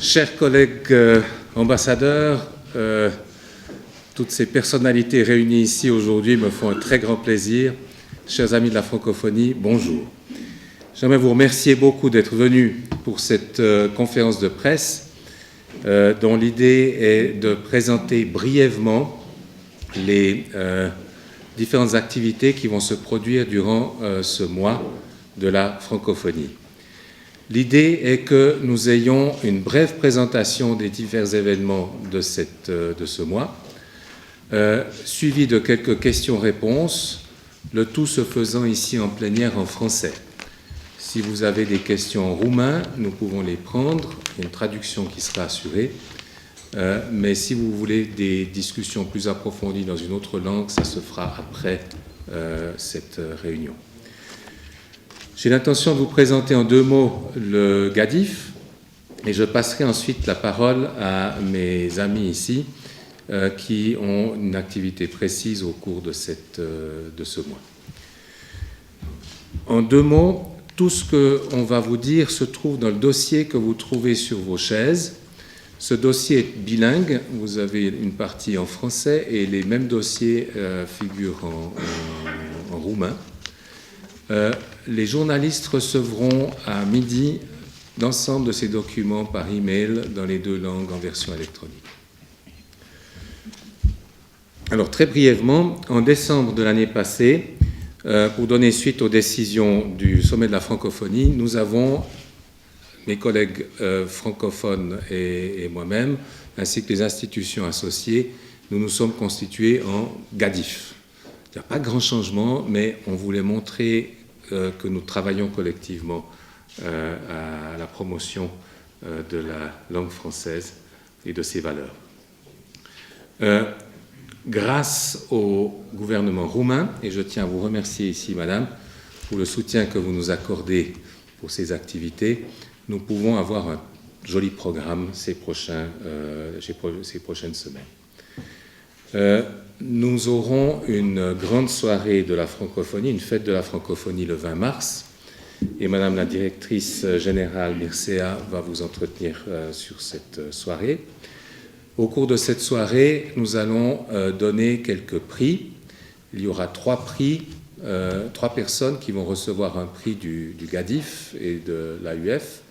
Chers collègues ambassadeurs, toutes ces personnalités réunies ici aujourd'hui me font un très grand plaisir. Chers amis de la francophonie, bonjour. J'aimerais vous remercier beaucoup d'être venus pour cette conférence de presse dont l'idée est de présenter brièvement les différentes activités qui vont se produire durant ce mois de la francophonie. L'idée est que nous ayons une brève présentation des divers événements de ce mois, suivi de quelques questions-réponses, le tout se faisant ici en plénière en français. Si vous avez des questions en roumain, nous pouvons les prendre, il y a une traduction qui sera assurée, mais si vous voulez des discussions plus approfondies dans une autre langue, ça se fera après cette réunion. J'ai l'intention de vous présenter en 2 mots le GADIF et je passerai ensuite la parole à mes amis ici qui ont une activité précise au cours de ce mois. En 2 mots, tout ce qu'on va vous dire se trouve dans le dossier que vous trouvez sur vos chaises. Ce dossier est bilingue, vous avez une partie en français et les mêmes dossiers figurent en roumain. Les journalistes recevront à midi l'ensemble de ces documents par email dans les 2 langues en version électronique. Alors très brièvement, en décembre de l'année passée, pour donner suite aux décisions du sommet de la francophonie, nous avons, mes collègues francophones et moi-même, ainsi que les institutions associées, nous nous sommes constitués en GADIF. Il n'y a pas de grand changement, mais on voulait montrer que nous travaillons collectivement à la promotion de la langue française et de ses valeurs. Grâce au gouvernement roumain, et je tiens à vous remercier ici, Madame, pour le soutien que vous nous accordez pour ces activités, nous pouvons avoir un joli programme ces prochaines semaines. Nous aurons une grande soirée de la francophonie, une fête de la francophonie le 20 mars, et Madame la directrice générale Mircea va vous entretenir sur cette soirée. Au cours de cette soirée, nous allons donner quelques prix. Il y aura 3 prix, 3 personnes qui vont recevoir un prix du GADIF et de l'AUF,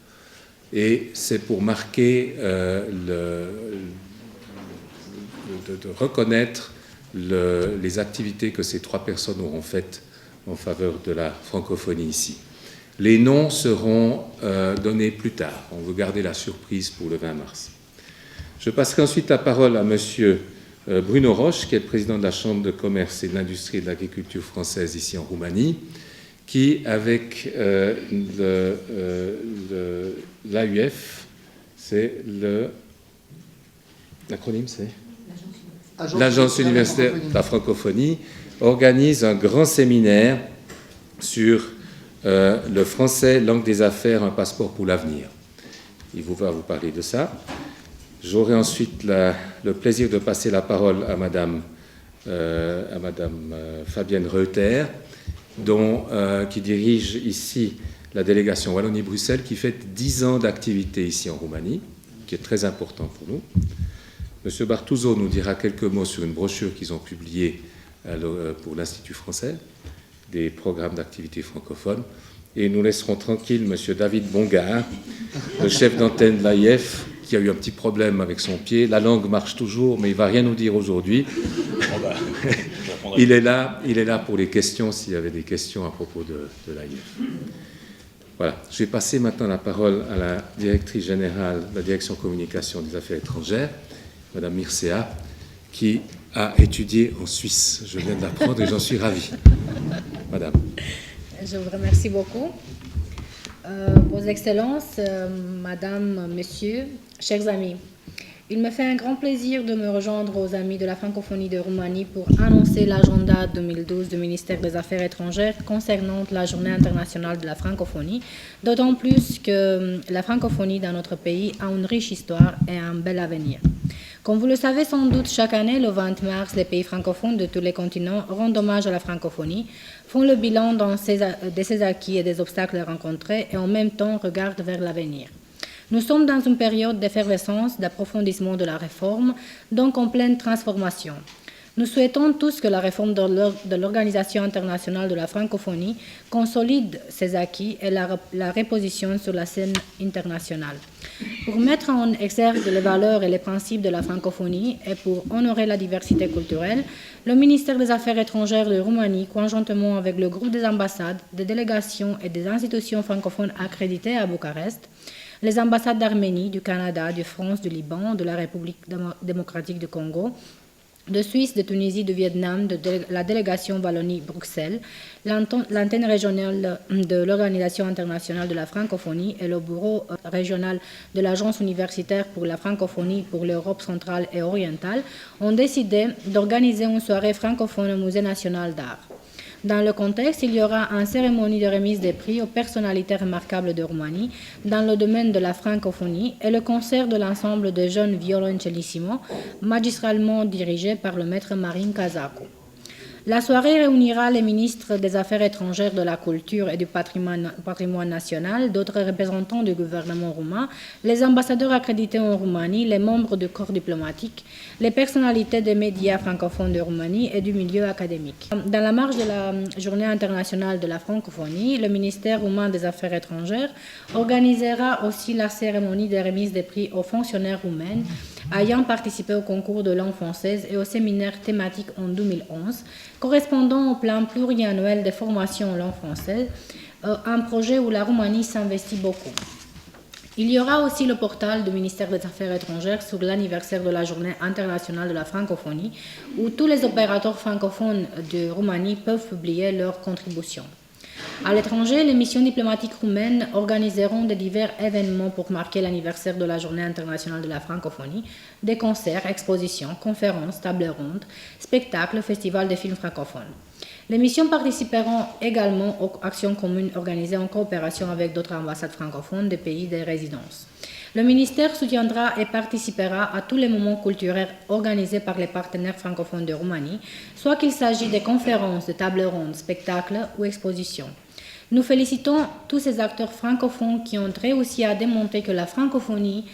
et c'est pour marquer de reconnaître les activités que ces 3 personnes auront faites en faveur de la francophonie ici. Les noms seront donnés plus tard. On veut garder la surprise pour le 20 mars. Je passerai ensuite la parole à Monsieur Bruno Roche, qui est le président de la Chambre de commerce et de l'industrie et de l'agriculture française ici en Roumanie, qui, avec l'AUF, c'est l'acronyme c'est l'Agence universitaire de la francophonie, organise un grand séminaire sur le français, langue des affaires, un passeport pour l'avenir. Il va vous parler de ça. J'aurai ensuite le plaisir de passer la parole à Madame Fabienne Reuter, qui dirige ici la délégation Wallonie-Bruxelles, qui fête 10 ans d'activité ici en Roumanie, qui est très important pour nous. Monsieur Bartuso nous dira quelques mots sur une brochure qu'ils ont publiée pour l'Institut français, des programmes d'activité francophones. Et nous laisserons tranquille Monsieur David Bongard, le chef d'antenne de l'AIF, qui a eu un petit problème avec son pied. La langue marche toujours, mais il ne va rien nous dire aujourd'hui. Il est là pour les questions, s'il y avait des questions à propos de l'AIF. Voilà, je vais passer maintenant la parole à la directrice générale de la direction communication des affaires étrangères, Madame Mircea, qui a étudié en Suisse. Je viens de l'apprendre et j'en suis ravi. Madame. Je vous remercie beaucoup. Vos Excellences, Madame, Messieurs, chers amis, il me fait un grand plaisir de me rejoindre aux amis de la francophonie de Roumanie pour annoncer l'agenda 2012 du ministère des Affaires étrangères concernant la Journée internationale de la francophonie, d'autant plus que la francophonie dans notre pays a une riche histoire et un bel avenir. Comme vous le savez sans doute, chaque année, le 20 mars, les pays francophones de tous les continents rendent hommage à la francophonie, font le bilan de ses acquis et des obstacles rencontrés et en même temps regardent vers l'avenir. Nous sommes dans une période d'effervescence, d'approfondissement de la réforme, donc en pleine transformation. Nous souhaitons tous que la réforme de l'Organisation internationale de la francophonie consolide ses acquis et la repositionne sur la scène internationale. Pour mettre en exergue les valeurs et les principes de la francophonie et pour honorer la diversité culturelle, le ministère des Affaires étrangères de Roumanie, conjointement avec le groupe des ambassades, des délégations et des institutions francophones accréditées à Bucarest, les ambassades d'Arménie, du Canada, de France, du Liban, de la République démocratique du Congo, de Suisse, de Tunisie, du Vietnam, de la délégation Wallonie-Bruxelles, l'antenne régionale de l'Organisation internationale de la francophonie et le bureau régional de l'Agence universitaire pour la francophonie pour l'Europe centrale et orientale ont décidé d'organiser une soirée francophone au Musée national d'art. Dans le contexte, il y aura une cérémonie de remise des prix aux personnalités remarquables de Roumanie dans le domaine de la francophonie et le concert de l'ensemble de jeunes violoncellissimo, magistralement dirigé par le maître Marin Cazacu. La soirée réunira les ministres des Affaires étrangères, de la Culture et du patrimoine national, d'autres représentants du gouvernement roumain, les ambassadeurs accrédités en Roumanie, les membres du corps diplomatique, les personnalités des médias francophones de Roumanie et du milieu académique. Dans la marge de la Journée internationale de la francophonie, le ministère roumain des Affaires étrangères organisera aussi la cérémonie de remise des prix aux fonctionnaires roumains ayant participé au concours de langue française et au séminaire thématique en 2011, correspondant au plan pluriannuel de formation en langue française, un projet où la Roumanie s'investit beaucoup. Il y aura aussi le portal du ministère des Affaires étrangères sur l'anniversaire de la Journée internationale de la francophonie, où tous les opérateurs francophones de Roumanie peuvent publier leurs contributions. À l'étranger, les missions diplomatiques roumaines organiseront de divers événements pour marquer l'anniversaire de la Journée internationale de la francophonie, des concerts, expositions, conférences, tables rondes, spectacles, festivals de films francophones. Les missions participeront également aux actions communes organisées en coopération avec d'autres ambassades francophones des pays de résidence. Le ministère soutiendra et participera à tous les moments culturels organisés par les partenaires francophones de Roumanie, soit qu'il s'agisse de conférences, de tables rondes, spectacles ou expositions. Nous félicitons tous ces acteurs francophones qui ont réussi à démontrer que la francophonie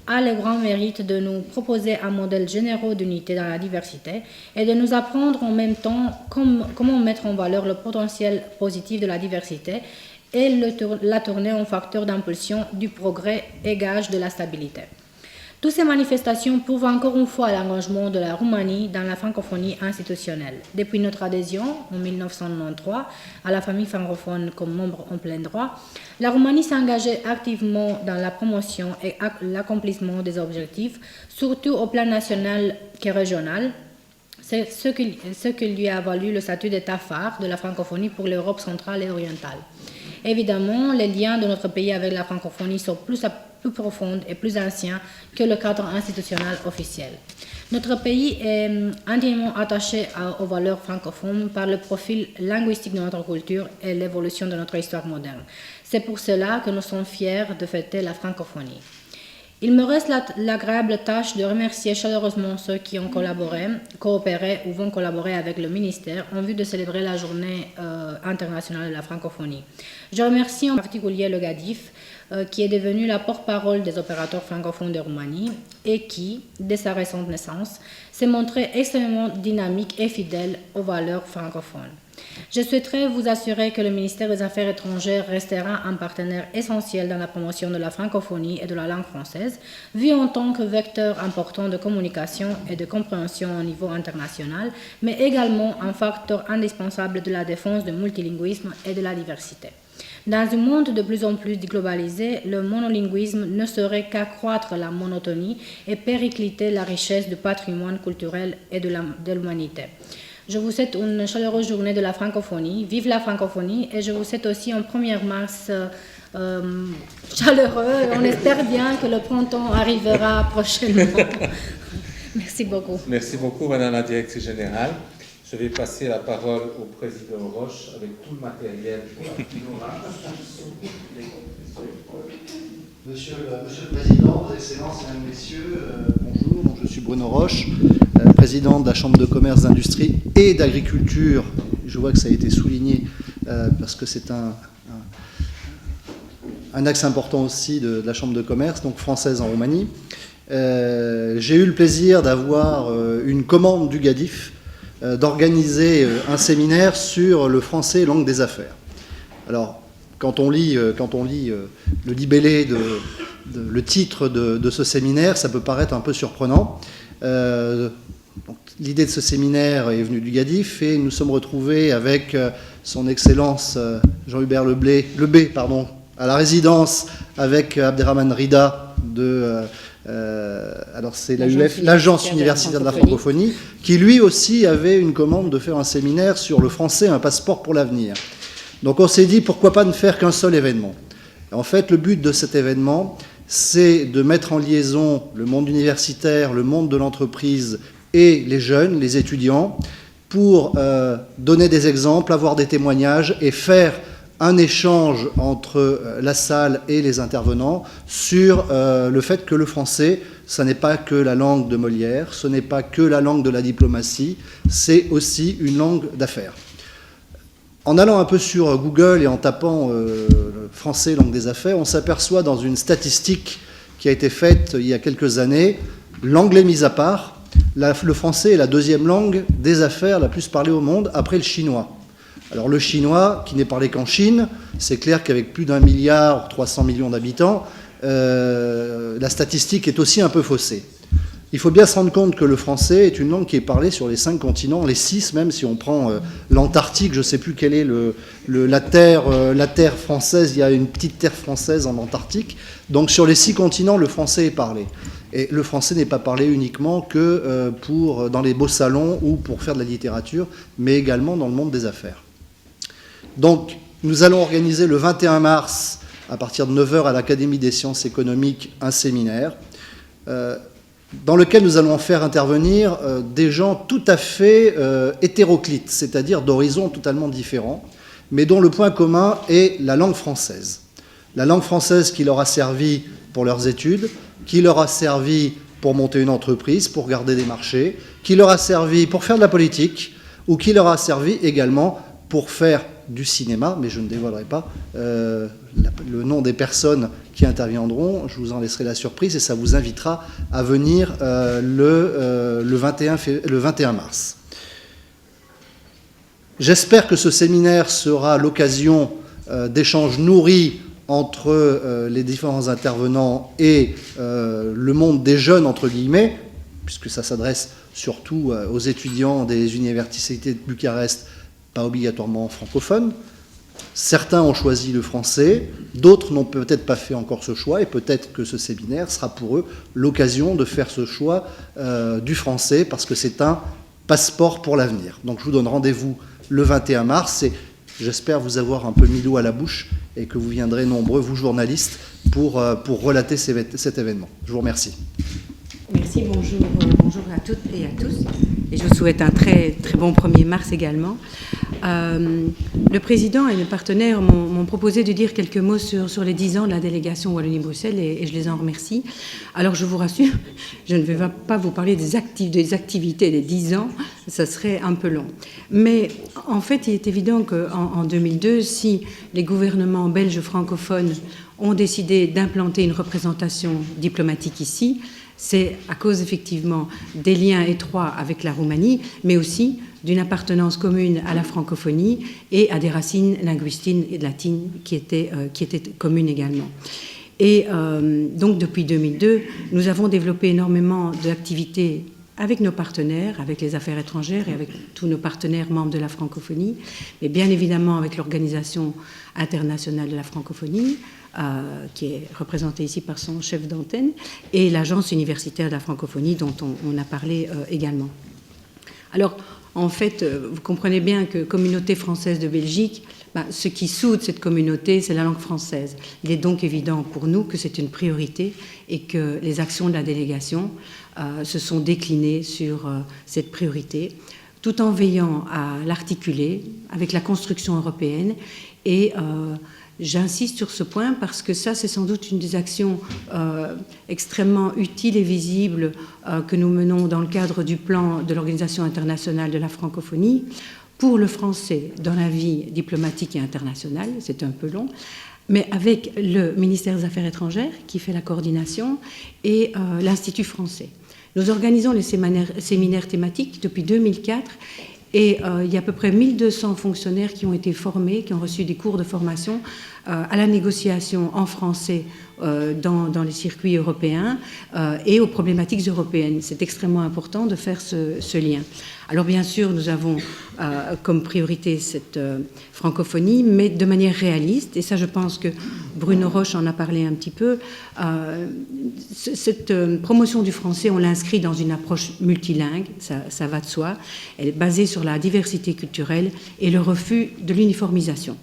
a le grand mérite de nous proposer un modèle généreux d'unité dans la diversité et de nous apprendre en même temps comment mettre en valeur le potentiel positif de la diversité et la tourner en facteur d'impulsion du progrès et gage de la stabilité. Toutes ces manifestations prouvent encore une fois l'engagement de la Roumanie dans la francophonie institutionnelle. Depuis notre adhésion en 1993 à la famille francophone comme membre en plein droit, la Roumanie s'est engagée activement dans la promotion et l'accomplissement des objectifs, surtout au plan national que régional. C'est ce qui lui a valu le statut d'État phare de la francophonie pour l'Europe centrale et orientale. Évidemment, les liens de notre pays avec la francophonie sont plus profonds et plus anciens que le cadre institutionnel officiel. Notre pays est intimement attaché aux valeurs francophones par le profil linguistique de notre culture et l'évolution de notre histoire moderne. C'est pour cela que nous sommes fiers de fêter la francophonie. Il me reste l'agréable tâche de remercier chaleureusement ceux qui ont coopéré ou vont collaborer avec le ministère en vue de célébrer la Journée internationale de la francophonie. Je remercie en particulier le GADIF, qui est devenu la porte-parole des opérateurs francophones de Roumanie et qui, dès sa récente naissance, s'est montré extrêmement dynamique et fidèle aux valeurs francophones. Je souhaiterais vous assurer que le ministère des Affaires étrangères restera un partenaire essentiel dans la promotion de la francophonie et de la langue française, vu en tant que vecteur important de communication et de compréhension au niveau international, mais également un facteur indispensable de la défense du multilinguisme et de la diversité. Dans un monde de plus en plus globalisé, le monolinguisme ne saurait qu'accroître la monotonie et péricliter la richesse du patrimoine culturel et de l'humanité. Je vous souhaite une chaleureuse journée de la francophonie. Vive la francophonie et je vous souhaite aussi un 1er mars chaleureux. On espère bien que le printemps arrivera prochainement. Merci beaucoup. Merci beaucoup, Madame la Directrice Générale. Je vais passer la parole au Président Roche avec tout le matériel. Monsieur le Président, Vos Excellences, Mesdames, Messieurs, bonjour. Donc, je suis Bruno Roche, président de la Chambre de commerce, d'industrie et d'agriculture. Je vois que ça a été souligné parce que c'est un un axe important aussi de la Chambre de commerce, donc française en Roumanie. J'ai eu le plaisir d'avoir une commande du GADIF d'organiser un séminaire sur le français langue des affaires. Alors, quand on lit le libellé, le titre de ce séminaire, ça peut paraître un peu surprenant. L'idée de ce séminaire est venue du GADIF et nous sommes retrouvés avec son Excellence Jean-Hubert Lebé, à la résidence avec Abderrahmane Rida alors c'est l'Agence universitaire de la francophonie, qui lui aussi avait une commande de faire un séminaire sur le français, un passeport pour l'avenir. Donc on s'est dit, pourquoi pas ne faire qu'un seul événement. En fait, le but de cet événement, c'est de mettre en liaison le monde universitaire, le monde de l'entreprise et les jeunes, les étudiants, pour donner des exemples, avoir des témoignages et faire un échange entre la salle et les intervenants sur le fait que le français, ce n'est pas que la langue de Molière, ce n'est pas que la langue de la diplomatie, c'est aussi une langue d'affaires. En allant un peu sur Google et en tapant français langue des affaires, on s'aperçoit dans une statistique qui a été faite il y a quelques années, l'anglais mis à part, le français est la deuxième langue des affaires la plus parlée au monde après le chinois. Alors le chinois, qui n'est parlé qu'en Chine, c'est clair qu'avec plus d'1,3 milliard d'habitants, la statistique est aussi un peu faussée. Il faut bien se rendre compte que le français est une langue qui est parlée sur les 5 continents, les 6 même, si on prend l'Antarctique, je ne sais plus quelle est la terre française, il y a une petite terre française en Antarctique. Donc sur les 6 continents, le français est parlé. Et le français n'est pas parlé uniquement que dans les beaux salons ou pour faire de la littérature, mais également dans le monde des affaires. Donc nous allons organiser le 21 mars, à partir de 9h à l'Académie des sciences économiques, un séminaire dans lequel nous allons faire intervenir des gens tout à fait hétéroclites, c'est-à-dire d'horizons totalement différents, mais dont le point commun est la langue française. La langue française qui leur a servi pour leurs études, qui leur a servi pour monter une entreprise, pour garder des marchés, qui leur a servi pour faire de la politique, ou qui leur a servi également pour faire du cinéma, mais je ne dévoilerai pas le nom des personnes qui interviendront, je vous en laisserai la surprise et ça vous invitera à venir le 21 mars. J'espère que ce séminaire sera l'occasion d'échanges nourris entre les différents intervenants et le monde des jeunes, entre guillemets, puisque ça s'adresse surtout aux étudiants des universités de Bucarest, pas obligatoirement francophones. Certains ont choisi le français, d'autres n'ont peut-être pas fait encore ce choix, et peut-être que ce séminaire sera pour eux l'occasion de faire ce choix du français, parce que c'est un passeport pour l'avenir. Donc je vous donne rendez-vous le 21 mars, et j'espère vous avoir un peu mis l'eau à la bouche, et que vous viendrez nombreux, vous journalistes, pour relater cet événement. Je vous remercie. Merci, bonjour à toutes et à tous. Et je vous souhaite un très, très bon 1er mars également. Le président et mes partenaires m'ont proposé de dire quelques mots sur les 10 ans de la délégation Wallonie-Bruxelles et je les en remercie. Alors je vous rassure, je ne vais pas vous parler des activités des 10 ans, ça serait un peu long. Mais en fait, il est évident qu'en 2002, si les gouvernements belges francophones ont décidé d'implanter une représentation diplomatique ici, c'est à cause effectivement des liens étroits avec la Roumanie, mais aussi d'une appartenance commune à la francophonie et à des racines linguistiques et latines qui étaient communes également. Et donc depuis 2002, nous avons développé énormément d'activités avec nos partenaires, avec les affaires étrangères et avec tous nos partenaires membres de la francophonie, mais bien évidemment avec l'Organisation internationale de la francophonie, qui est représentée ici par son chef d'antenne, et l'Agence universitaire de la francophonie dont on a parlé également. Alors, en fait, vous comprenez bien que communauté française de Belgique, ce qui soude cette communauté, c'est la langue française. Il est donc évident pour nous que c'est une priorité et que les actions de la délégation se sont déclinées sur cette priorité, tout en veillant à l'articuler avec la construction européenne. Et j'insiste sur ce point parce que ça, c'est sans doute une des actions extrêmement utiles et visibles que nous menons dans le cadre du plan de l'Organisation internationale de la francophonie pour le français dans la vie diplomatique et internationale, c'est un peu long, mais avec le ministère des Affaires étrangères qui fait la coordination et l'Institut français. Nous organisons les séminaires thématiques depuis 2004 et il y a à peu près 1200 fonctionnaires qui ont été formés, qui ont reçu des cours de formation à la négociation en français dans les circuits européens et aux problématiques européennes. C'est extrêmement important de faire ce lien. Alors bien sûr, nous avons comme priorité cette francophonie, mais de manière réaliste, et ça je pense que Bruno Roche en a parlé un petit peu. Cette promotion du français, on l'inscrit dans une approche multilingue, ça va de soi. Elle est basée sur la diversité culturelle et le refus de l'uniformisation.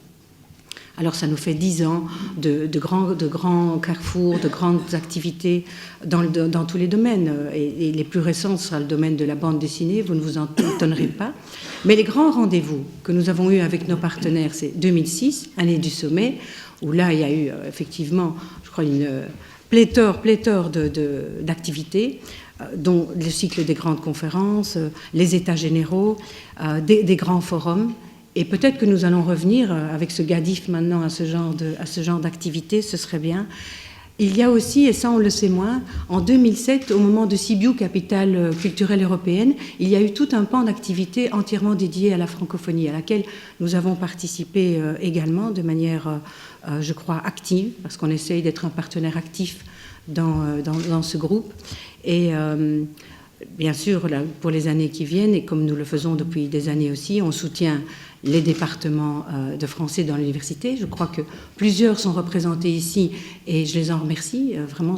Alors ça nous fait 10 ans de grands carrefours, de grandes activités dans tous les domaines. Et les plus récentes sera le domaine de la bande dessinée, vous ne vous en étonnerez pas. Mais les grands rendez-vous que nous avons eus avec nos partenaires, c'est 2006, année du sommet, où là il y a eu effectivement, je crois, une pléthore d'activités, dont le cycle des grandes conférences, les états généraux, des grands forums. Et peut-être que nous allons revenir avec ce GADIF maintenant à ce genre d'activité, ce serait bien. Il y a aussi, et ça on le sait moins, en 2007, au moment de Sibiu, capitale culturelle européenne, il y a eu tout un pan d'activités entièrement dédié à la francophonie, à laquelle nous avons participé également de manière, je crois, active, parce qu'on essaye d'être un partenaire actif dans ce groupe. Et bien sûr, là, pour les années qui viennent, et comme nous le faisons depuis des années aussi, on soutient les départements de français dans l'université. Je crois que plusieurs sont représentés ici et je les en remercie. Vraiment,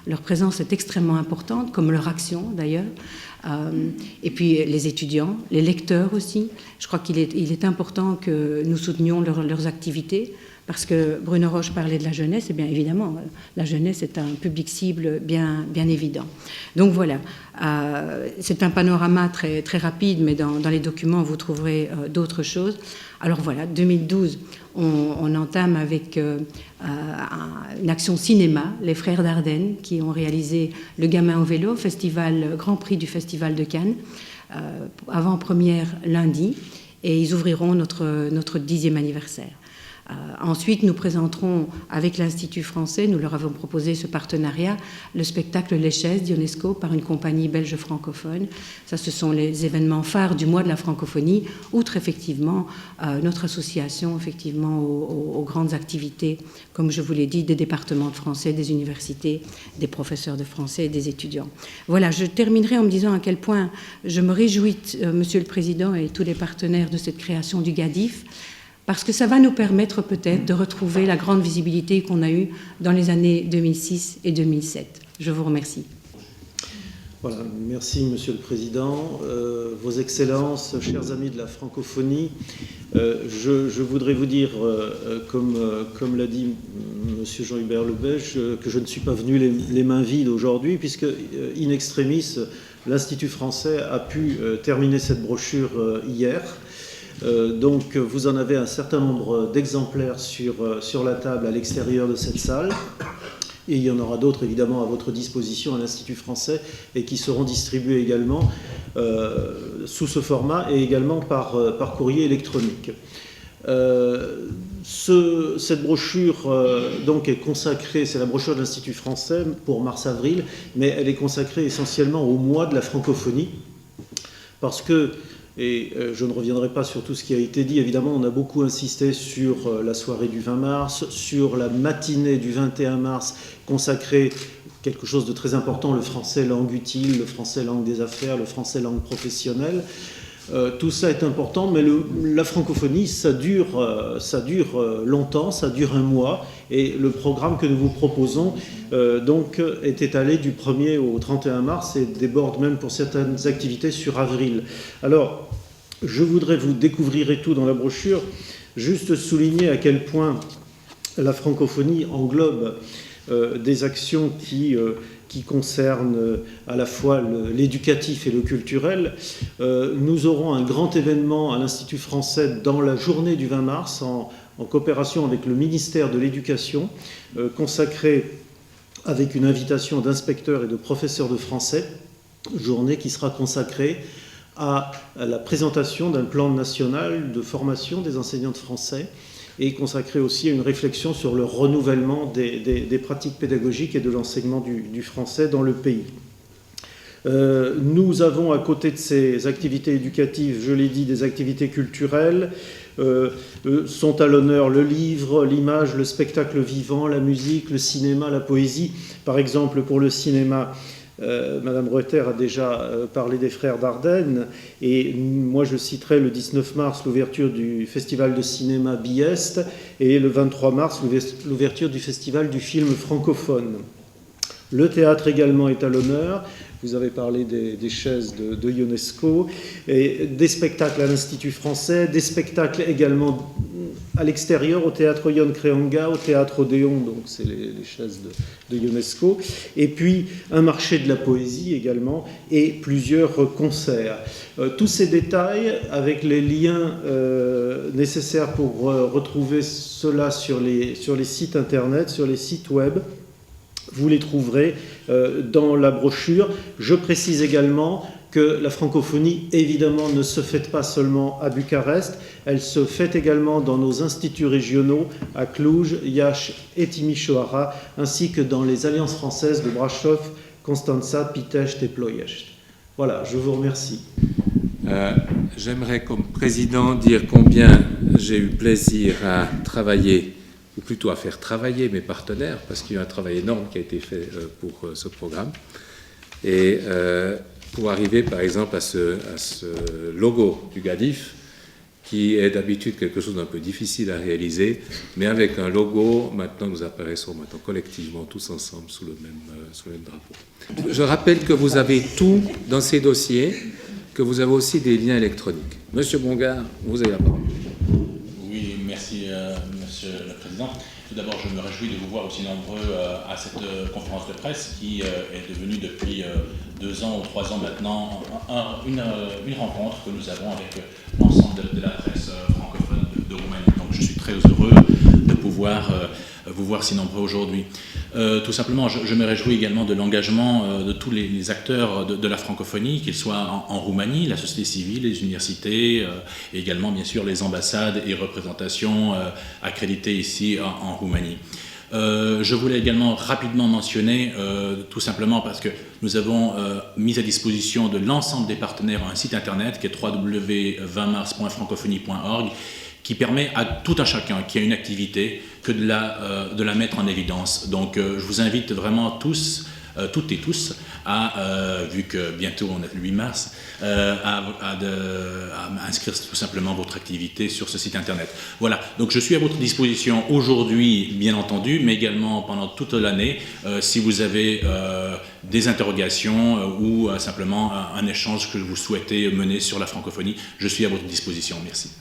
leur présence est extrêmement importante, comme leur action d'ailleurs. Et puis les étudiants, les lecteurs aussi. Je crois qu'il est important que nous soutenions leurs activités. Parce que Bruno Roche parlait de la jeunesse, et bien évidemment, la jeunesse est un public cible bien évident. Donc voilà, c'est un panorama très, très rapide, mais dans les documents, vous trouverez d'autres choses. Alors voilà, 2012, on entame avec une action cinéma, les Frères Dardenne, qui ont réalisé Le Gamin au vélo, Grand Prix du Festival de Cannes, avant-première lundi, et ils ouvriront notre 10e anniversaire. Ensuite, nous présenterons avec l'Institut français, nous leur avons proposé ce partenariat, le spectacle Les Chaises d'Ionesco par une compagnie belge francophone. Ça, ce sont les événements phares du mois de la francophonie, outre effectivement notre association effectivement aux grandes activités, comme je vous l'ai dit, des départements de français, des universités, des professeurs de français et des étudiants. Voilà, je terminerai en me disant à quel point je me réjouis, Monsieur le Président et tous les partenaires de cette création du GADIF, parce que ça va nous permettre peut-être de retrouver la grande visibilité qu'on a eue dans les années 2006 et 2007. Je vous remercie. Voilà, merci Monsieur le Président. Vos Excellences, chers amis de la francophonie, je voudrais vous dire, comme l'a dit Monsieur Jean-Hubert Lebège, que je ne suis pas venu les mains vides aujourd'hui, puisque in extremis, l'Institut français a pu terminer cette brochure hier. Donc vous en avez un certain nombre d'exemplaires sur la table à l'extérieur de cette salle. Et il y en aura d'autres évidemment à votre disposition à l'Institut français et qui seront distribués également sous ce format et également par courrier électronique. Cette brochure donc est consacrée, c'est la brochure de l'Institut français pour mars-avril, mais elle est consacrée essentiellement au mois de la francophonie parce que, et je ne reviendrai pas sur tout ce qui a été dit, évidemment on a beaucoup insisté sur la soirée du 20 mars, sur la matinée du 21 mars consacrée quelque chose de très important, le français langue utile, le français langue des affaires, le français langue professionnelle. Tout ça est important, mais la francophonie, ça dure longtemps, ça dure un mois, et le programme que nous vous proposons donc est étalé du 1er au 31 mars et déborde même pour certaines activités sur avril. Alors, je voudrais, vous découvrirez tout dans la brochure, juste souligner à quel point la francophonie englobe des actions qui concernent à la fois l'éducatif et le culturel. Nous aurons un grand événement à l'Institut français dans la journée du 20 mars en coopération avec le ministère de l'Éducation, consacré avec une invitation d'inspecteurs et de professeurs de français, journée qui sera consacrée à la présentation d'un plan national de formation des enseignants de français et consacré aussi à une réflexion sur le renouvellement des pratiques pédagogiques et de l'enseignement du français dans le pays. Nous avons à côté de ces activités éducatives, je l'ai dit, des activités culturelles. Sont à l'honneur le livre, l'image, le spectacle vivant, la musique, le cinéma, la poésie. Par exemple, pour le cinéma, Madame Reuter a déjà parlé des Frères Dardenne, et moi je citerai le 19 mars l'ouverture du festival de cinéma Bieste et le 23 mars l'ouverture du festival du film francophone. Le théâtre également est à l'honneur. Vous avez parlé des chaises de UNESCO, et des spectacles à l'Institut français, des spectacles également à l'extérieur, au théâtre Yon Creanga, au théâtre Odéon, donc c'est les chaises de UNESCO, et puis un marché de la poésie également, et plusieurs concerts. Tous ces détails, avec les liens nécessaires pour retrouver cela sur les sites internet, sur les sites web, vous les trouverez dans la brochure. Je précise également que la francophonie, évidemment, ne se fête pas seulement à Bucarest, elle se fête également dans nos instituts régionaux à Cluj, Iași et Timișoara, ainsi que dans les alliances françaises de Brașov, Constanța, Pitești et Ploiești. Voilà, je vous remercie. J'aimerais, comme président, dire combien j'ai eu plaisir à travailler, ou plutôt à faire travailler mes partenaires, parce qu'il y a un travail énorme qui a été fait pour ce programme. Et pour arriver, par exemple, à ce logo du GADIF, qui est d'habitude quelque chose d'un peu difficile à réaliser, mais avec un logo, maintenant nous apparaissons collectivement tous ensemble sous le même drapeau. Je rappelle que vous avez tout dans ces dossiers, que vous avez aussi des liens électroniques. Monsieur Bongard, vous avez la parole. Oui, merci Monsieur le Président. Tout d'abord, je me réjouis de vous voir aussi nombreux à cette conférence de presse qui est devenue depuis 2 ans ou 3 ans maintenant une rencontre que nous avons avec l'ensemble de la presse francophone de Roumanie. Donc je suis très heureux de pouvoir vous voir si nombreux aujourd'hui. Tout simplement, je me réjouis également de l'engagement de tous les acteurs de la francophonie, qu'ils soient en Roumanie, la société civile, les universités, et également bien sûr les ambassades et représentations accréditées ici en Roumanie. Je voulais également rapidement mentionner, tout simplement parce que nous avons mis à disposition de l'ensemble des partenaires un site internet qui est www.20mars.francophonie.org, qui permet à tout un chacun qui a une activité que de la mettre en évidence. Donc je vous invite vraiment tous, toutes et tous, vu que bientôt on est le 8 mars, à inscrire tout simplement votre activité sur ce site internet. Voilà, donc je suis à votre disposition aujourd'hui, bien entendu, mais également pendant toute l'année, si vous avez des interrogations ou simplement un échange que vous souhaitez mener sur la francophonie, je suis à votre disposition. Merci.